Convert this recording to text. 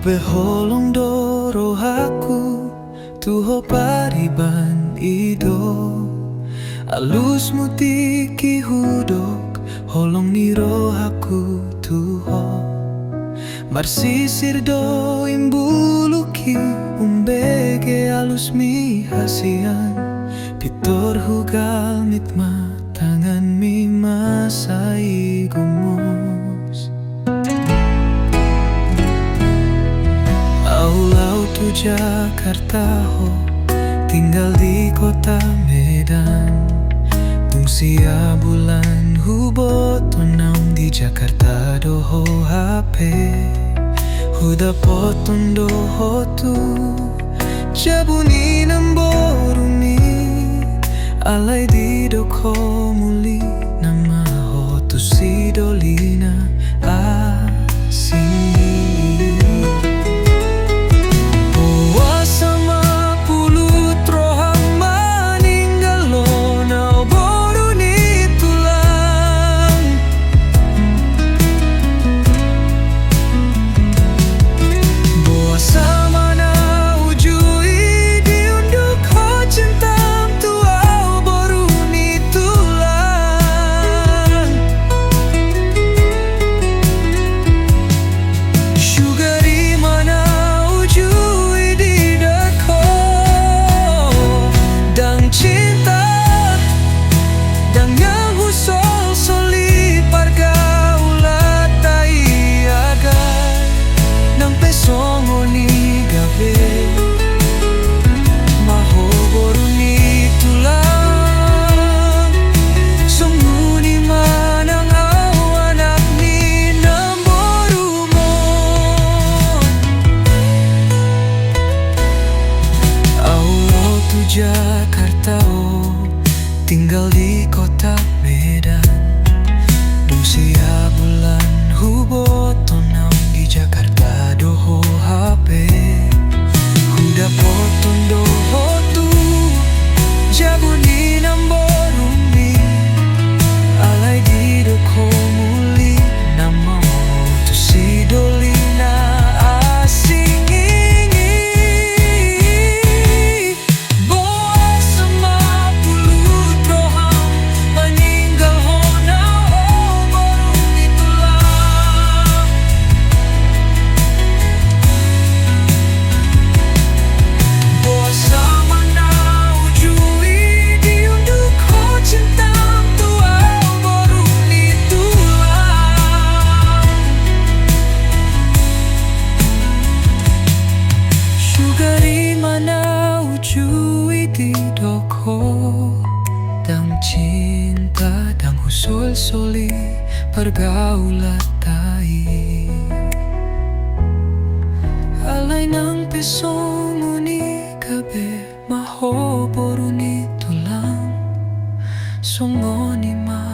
beholong doro aku tuho pariban ido alus mutiki hudok holong niro aku tuho marsisir do imbuluki umbege alus mi hasian pitor hugal mitma tangan mi masai gumos Aulau tu Jakarta ho tinggal di kota Medan Tungsia bulan hubot naum di Jakarta doho HP Huda potong doho tu Jabuni namborumi Alai di doko muli Nama ho tu sidolina asing Jakarta oh, tinggal di kota Medan Dungsia bulan hubot naum di Jakarta doho HP Huda potong doho tu Jabuni namborumi Alai di doko muli Nama tu sidolina asing Dang cinta, dang husul soli pergaulatai Alay nang peso muni kabe maho boruni tulang Songoni ma